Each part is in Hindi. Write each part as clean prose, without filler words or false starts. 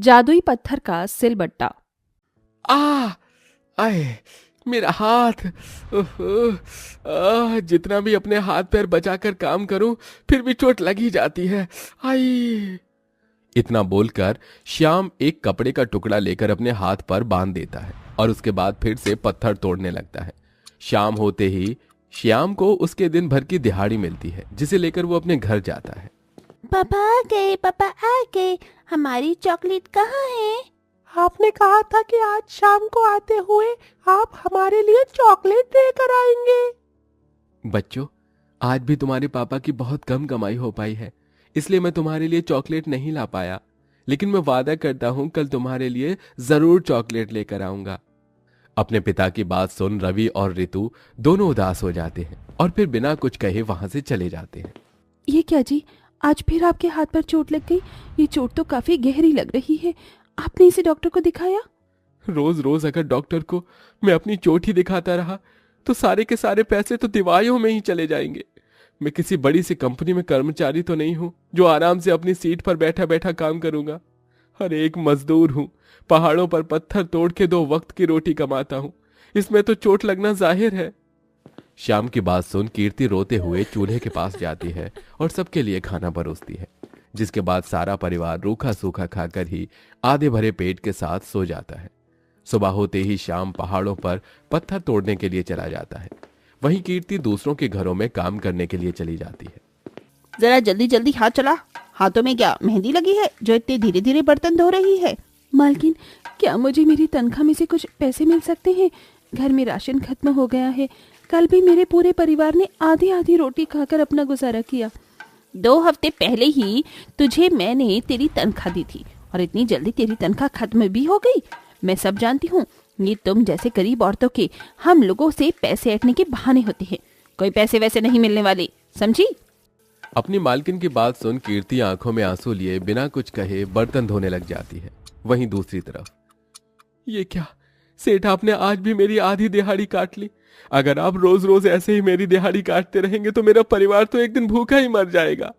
जादुई पत्थर का सिलबट्टा। आ आए मेरा हाथ। जितना भी अपने हाथ पैर बचाकर काम करूं फिर भी चोट लग ही जाती है। आई। इतना बोलकर श्याम एक कपड़े का टुकड़ा लेकर अपने हाथ पर बांध देता है और उसके बाद फिर से पत्थर तोड़ने लगता है। शाम होते ही श्याम को उसके दिन भर की दिहाड़ी मिलती है, जिसे लेकर वो अपने घर जाता है। पापा आ गए, पापा आ गए। हमारी चॉकलेट कहाँ है? आपने कहा था कि आज शाम को आते हुए आप हमारे लिए चॉकलेट लेकर आएंगे। बच्चों, आज भी तुम्हारे पापा की बहुत कम कमाई हो पाई है, इसलिए मैं तुम्हारे लिए चॉकलेट नहीं ला पाया, लेकिन मैं वादा करता हूं कल तुम्हारे लिए जरूर चॉकलेट लेकर आऊंगा। अपने पिता की बात सुन रवि और ऋतु दोनों उदास हो जाते हैं और फिर बिना कुछ कहे वहां से चले जाते हैं। ये क्या जी, आज फिर आपके हाथ पर चोट लग गई? ये चोट तो काफी गहरी लग रही है। आपने इसे डॉक्टर को दिखाया? रोज रोज अगर डॉक्टर को मैं अपनी चोट ही दिखाता रहा तो सारे के सारे पैसे तो दवाइयों में ही चले जाएंगे। मैं किसी बड़ी सी कंपनी में कर्मचारी तो नहीं हूं जो आराम से अपनी सीट पर बैठा बैठा काम करूंगा। हर एक मजदूर हूं, पहाड़ों पर पत्थर तोड़ के 2 वक्त की रोटी कमाता हूं। इसमें तो चोट लगना जाहिर है। शाम की बात सुन कीर्ति रोते हुए चूल्हे के पास जाती है और सबके लिए खाना परोसती है, जिसके बाद सारा परिवार रूखा सूखा खाकर ही आधे भरे पेट के साथ सो जाता है। सुबह होते ही शाम पहाड़ों पर पत्थर तोड़ने के लिए चला जाता है। वहीं कीर्ति दूसरों के घरों में काम करने के लिए चली जाती है। जरा जल्दी जल्दी हाथ चला। हाथों में क्या मेहंदी लगी है जो इतने धीरे धीरे बर्तन धो रही है? मालकिन, क्या मुझे मेरी तनख्वाह में से कुछ पैसे मिल सकते हैं? घर में राशन खत्म हो गया है। कल भी मेरे पूरे परिवार ने आधी आधी रोटी खाकर अपना गुजारा किया। 2 हफ्ते पहले ही तुझे मैंने तेरी तनख्वाह दी थी और इतनी जल्दी तेरी तनख्वाह खत्म भी हो गई? मैं सब जानती हूँ। ये तुम जैसे गरीब औरतों के हम लोगों से पैसे ऐंठने के बहाने होते हैं। कोई पैसे वैसे नहीं मिलने वाले, समझी? अपनी मालकिन की बात सुन कीर्ति आंखों में आंसू लिए बिना कुछ कहे बर्तन धोने लग जाती है। वहीं दूसरी तरफ, ये क्या सेठ, आपने आज भी मेरी आधी दिहाड़ी काट ली। अगर आप रोज रोज ऐसे ही मेरी दिहाड़ी काटते रहेंगे तो मेरा परिवार तो एक दिन भूखा ही मर जाएगा।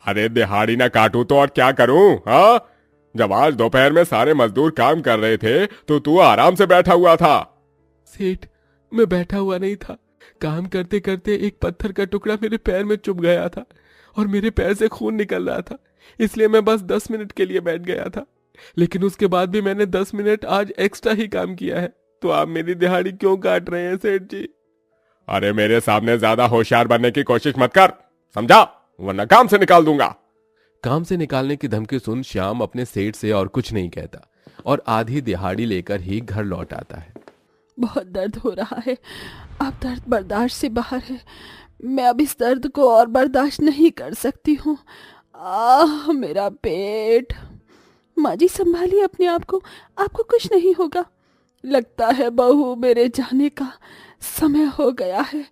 अरे दिहाड़ी ना काटूं तो और क्या करूं? हाँ, जब आज दोपहर में सारे मजदूर काम कर रहे थे तो तू आराम से बैठा हुआ था। सेठ, मैं बैठा हुआ नहीं था। काम करते करते एक पत्थर का टुकड़ा मेरे पैर में चुभ गया था और मेरे पैर से खून निकल रहा था, इसलिए मैं बस 10 मिनट के लिए बैठ गया था। लेकिन उसके बाद भी मैंने 10 मिनट आज एक्स्ट्रा ही काम किया है। तो आप मेरी दिहाड़ी क्यों काट रहे हैं सेठ जी? अरे मेरे सामने ज्यादा होशियार बनने की कोशिश मत कर, समझा? वरना काम से निकाल दूंगा। काम से निकालने की धमकी सुन श्याम अपने सेठ से और कुछ नहीं कहता और आधी दिहाड़ी लेकर ही घर लौट आता है। बहुत दर्द हो रहा है। अब दर्द बर्दाश्त से बाहर है। मैं अब इस दर्द को और बर्दाश्त नहीं कर सकती हूँ। मेरा पेट। माँ जी, संभालिए अपने आप को, आपको कुछ नहीं होगा। लगता है बहू, मेरे जाने का समय हो गया है।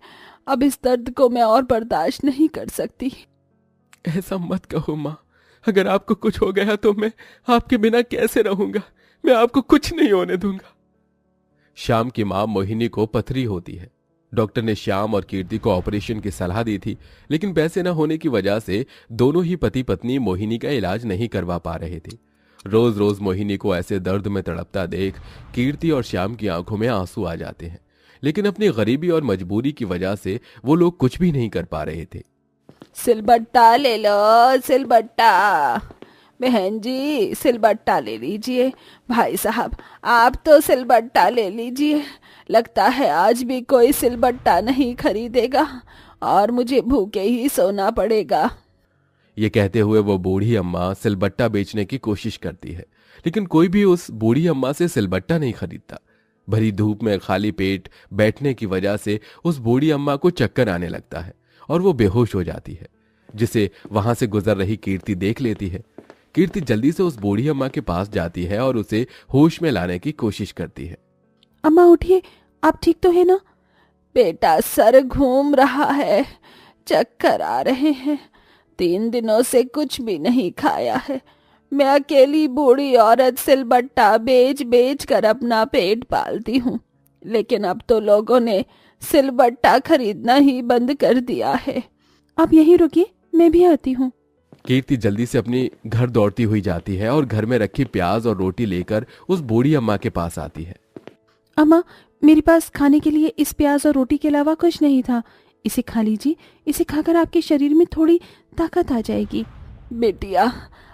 अब इस दर्द को मैं और बर्दाश्त नहीं कर सकती। ऐसा मत कहो माँ, अगर आपको कुछ हो गया तो मैं आपके बिना कैसे रहूंगा? मैं आपको कुछ नहीं होने दूंगा। श्याम की माँ मोहिनी को पथरी होती है। डॉक्टर ने श्याम और कीर्ति को ऑपरेशन की सलाह दी थी, लेकिन पैसे न होने की वजह से दोनों ही पति पत्नी मोहिनी का इलाज नहीं करवा पा रहे थे। रोज रोज मोहिनी को ऐसे दर्द में तड़पता देख कीर्ति और श्याम की आंखों में आंसू आ जाते हैं, लेकिन अपनी गरीबी और मजबूरी की वजह से वो लोग कुछ भी नहीं कर पा रहे थे। सिलबट्टा ले लो, सिलबट्टा। बहन जी, सिलबट्टा ले लीजिए। भाई साहब, आप तो सिलबट्टा ले लीजिए। लगता है आज भी कोई सिलबट्टा नहीं खरीदेगा और मुझे भूखे ही सोना पड़ेगा। ये कहते हुए वो बूढ़ी अम्मा सिलबट्टा बेचने की कोशिश करती है, लेकिन कोई भी उस बूढ़ी अम्मा से सिलबट्टा नहीं खरीदता। भरी धूप में खाली पेट बैठने की वजह से उस बूढ़ी अम्मा को चक्कर आने लगता है और वो बेहोश हो जाती है, जिसे वहां से गुजर रही कीर्ति देख लेती है। कीर्ति जल्दी से उस बूढ़ी अम्मा के पास जाती है और उसे होश में लाने की कोशिश करती है। अम्मा उठिए, आप ठीक तो है ना? बेटा, सर घूम रहा है, चक्कर आ रहे हैं। 3 दिनों से कुछ भी नहीं खाया है। मैं अकेली बूढ़ी औरत सिलबट्टा बेच बेच कर अपना पेट पालती हूँ, लेकिन अब तो लोगों ने सिलबट्टा खरीदना ही बंद कर दिया है। आप यहीं रुकिए, मैं भी आती हूँ। कीर्ति जल्दी से अपनी घर दौड़ती हुई जाती है और घर में रखी प्याज और रोटी लेकर उस बूढ़ी अम्मा के पास आती है। अम्मा, मेरे पास खाने के लिए इस प्याज और रोटी के अलावा कुछ नहीं था। इसे खा लीजिए, इसे खाकर आपके शरीर में थोड़ी ताकत आ जाएगी। बिटिया,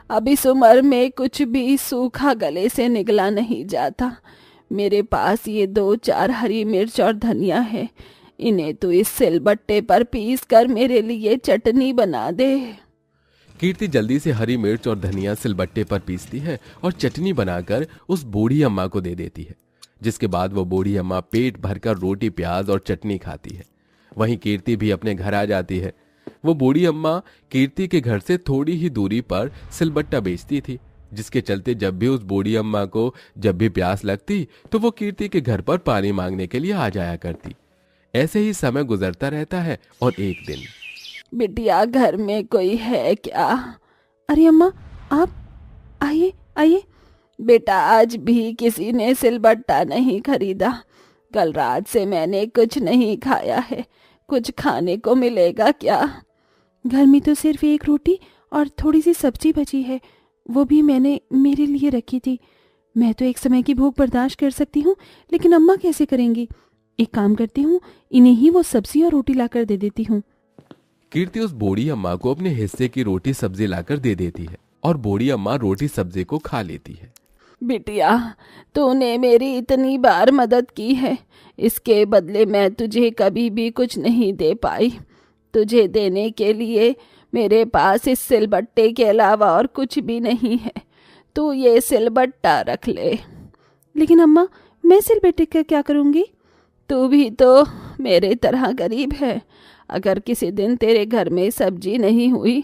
अब इस उम्र में कुछ भी सूखा गले से निकला नहीं जाता। मेरे पास ये 2-4 हरी मिर्च और धनिया है, इन्हें तू इस सिलबट्टे पर पीस कर मेरे लिए चटनी बना दे। कीर्ति जल्दी से हरी मिर्च और धनिया सिलबट्टे पर पीसती है और चटनी बनाकर उस बूढ़ी अम्मा को दे देती है, जिसके बाद वो बूढ़ी अम्मा पेट भरकर रोटी प्याज और चटनी खाती है। वहीं कीर्ति भी अपने घर आ जाती है। वो बूढ़ी अम्मा कीर्ति के घर से थोड़ी ही दूरी पर सिलबट्टा बेचती थी, जिसके चलते जब भी उस बूढ़ी अम्मा को जब भी प्यास लगती तो वो कीर्ति के घर पर पानी मांगने के लिए आ जाया करती। ऐसे ही समय गुजरता रहता है और एक दिन, बिटिया, घर में कोई है क्या? अरे अम्मा, आप आइए आइए। बेटा, आज भी किसी ने सिलबट्टा नहीं खरीदा। कल रात से मैंने कुछ नहीं खाया है, कुछ खाने को मिलेगा क्या? घर में तो सिर्फ एक रोटी और थोड़ी सी सब्जी बची है, वो भी मैंने मेरे लिए रखी थी। मैं तो एक समय की भूख बर्दाश्त कर सकती हूँ, लेकिन अम्मा कैसे करेंगी? एक काम करती हूँ, इन्हें ही वो सब्जी और रोटी लाकर दे देती हूँ। कीर्ति उस बूढ़ी अम्मा को अपने हिस्से की रोटी सब्जी लाकर दे देती है और बूढ़ी अम्मा रोटी सब्जी को खा लेती है। बिटिया, तूने मेरी इतनी बार मदद की है, इसके बदले मैं तुझे कभी भी कुछ नहीं दे पाई। तुझे देने के लिए मेरे पास इस सिलबट्टे के अलावा और कुछ भी नहीं है। तू ये सिलबट्टा रख ले। लेकिन अम्मा, मैं सिलबट्टे का क्या करूँगी? तू भी तो मेरे तरह गरीब है। अगर किसी दिन तेरे घर में सब्जी नहीं हुई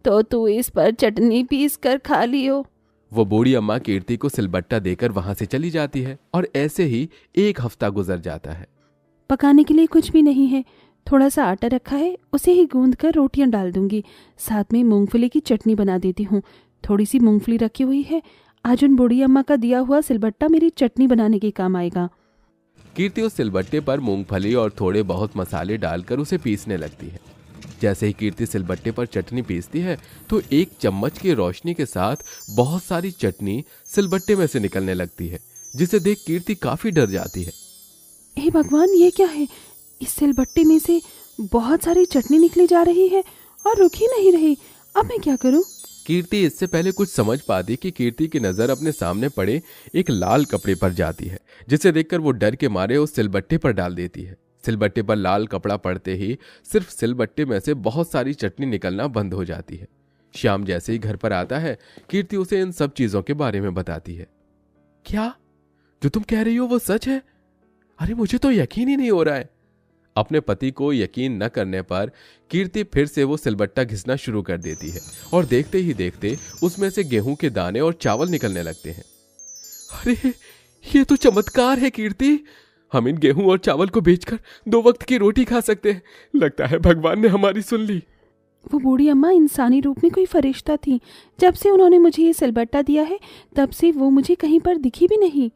तो तू इस पर चटनी पीस कर खा लियो। वो बूढ़ी अम्मा कीर्ति को सिलबट्टा देकर वहां से चली जाती है और ऐसे ही एक हफ्ता गुजर जाता है। पकाने के लिए कुछ भी नहीं है, थोड़ा सा आटा रखा है, उसे ही गूंद कर रोटियां डाल दूंगी। साथ में मूंगफली की चटनी बना देती हूँ। थोड़ी सी मूंगफली रखी हुई है, आज उन बूढ़ी अम्मा का दिया हुआ सिलबट्टा मेरी चटनी बनाने के काम आएगा। कीर्ति उस सिलबट्टे पर मूंगफली और थोड़े बहुत मसाले डालकर उसे पीसने लगती है। जैसे ही कीर्ति सिलबट्टे पर चटनी पीसती है तो एक चम्मच की रोशनी के साथ बहुत सारी चटनी सिलबट्टे में से निकलने लगती है, जिसे देख कीर्ति काफी डर जाती है। हे भगवान, ये क्या है? इस सिलबट्टे में से बहुत सारी चटनी निकली जा रही है और रुक ही नहीं रही। अब मैं क्या करूं? कीर्ति इससे पहले कुछ समझ पाती कि कीर्ति की नजर अपने सामने पड़े एक लाल कपड़े पर जाती है, जिसे देखकर वो डर के मारे उस सिलबट्टे पर डाल देती है। सिलबट्टे पर लाल कपड़ा पड़ते ही सिर्फ सिलबट्टे में से बहुत सारी चटनी निकलना बंद हो जाती है। श्याम जैसे ही घर पर आता है, कीर्ति उसे इन सब चीजों के बारे में बताती है। क्या जो तुम कह रही हो वो सच है? अरे मुझे तो यकीन ही नहीं हो रहा है। अपने पति को यकीन न करने पर कीर्ति फिर से वो सिलबट्टा घिसना शुरू कर देती है और देखते ही देखते उसमें से गेहूं के दाने और चावल निकलने लगते हैं। अरे ये तो चमत्कार है कीर्ति, हम इन गेहूं और चावल को बेचकर 2 वक्त की रोटी खा सकते हैं। लगता है भगवान ने हमारी सुन ली। वो बूढ़ी अम्मा इंसानी रूप में कोई फरिश्ता थी। जब से उन्होंने मुझे ये सिलबट्टा दिया है तब से वो मुझे कहीं पर दिखी भी नहीं।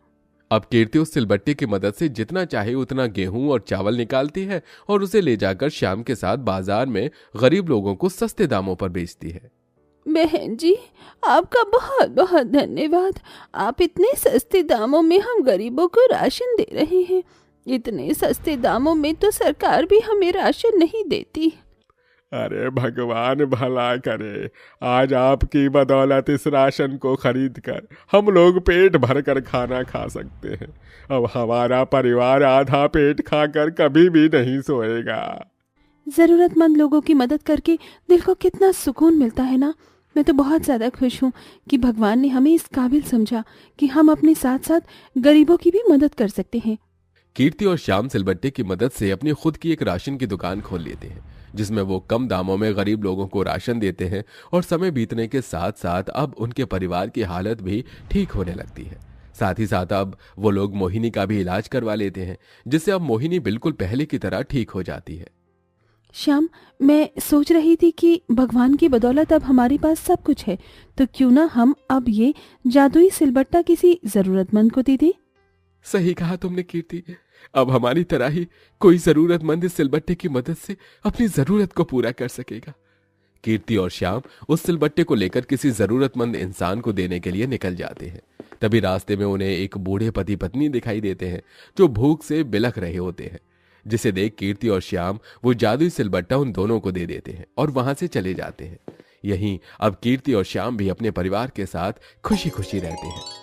अब कीर्ति उस सिलबट्टे की मदद से जितना चाहे उतना गेहूं और चावल निकालती है और उसे ले जाकर श्याम के साथ बाजार में गरीब लोगों को सस्ते दामों पर बेचती है। बहन जी, आपका बहुत बहुत धन्यवाद। आप इतने सस्ते दामों में हम गरीबों को राशन दे रहे हैं। इतने सस्ते दामों में तो सरकार भी हमें राशन नहीं देती। अरे भगवान भला करे, आज आपकी बदौलत इस राशन को खरीद कर हम लोग पेट भर कर खाना खा सकते हैं। अब हमारा परिवार आधा पेट खाकर कभी भी नहीं सोएगा। जरूरतमंद लोगों की मदद करके दिल को कितना सुकून मिलता है ना। मैं तो बहुत ज़्यादा खुश हूँ कि भगवान ने हमें इस काबिल समझा कि हम अपने साथ साथ गरीबों की भी मदद कर सकते हैं। कीर्ति और श्याम सिलबट्टे की मदद से अपनी खुद की एक राशन की दुकान खोल लेते हैं, जिसमें वो कम दामों में गरीब लोगों को राशन देते हैं और समय बीतने के साथ साथ अब उनके परिवार की हालत भी ठीक होने लगती है। साथ ही साथ अब वो लोग मोहिनी का भी इलाज करवा लेते हैं, जिससे अब मोहिनी बिल्कुल पहले की तरह ठीक हो जाती है। श्याम, मैं सोच रही थी कि भगवान की बदौलत अब हमारे पास सब कुछ है, तो क्यों ना हम अब ये जादुई सिलबट्टा किसी जरूरतमंद को दे दें। सही कहा तुमने कीर्ति, अब हमारी तरह ही कोई जरूरतमंद इस सिलबट्टे की मदद से अपनी जरूरत को पूरा कर सकेगा। कीर्ति और श्याम उस सिलबट्टे को लेकर किसी जरूरतमंद इंसान को देने के लिए निकल जाते हैं। तभी रास्ते में उन्हें एक बूढ़े पति पत्नी दिखाई देते हैं जो भूख से बिलख रहे होते हैं, जिसे देख कीर्ति और श्याम वो जादुई सिलबट्टा उन दोनों को दे देते हैं और वहां से चले जाते हैं। यहीं अब कीर्ति और श्याम भी अपने परिवार के साथ खुशी खुशी रहते हैं।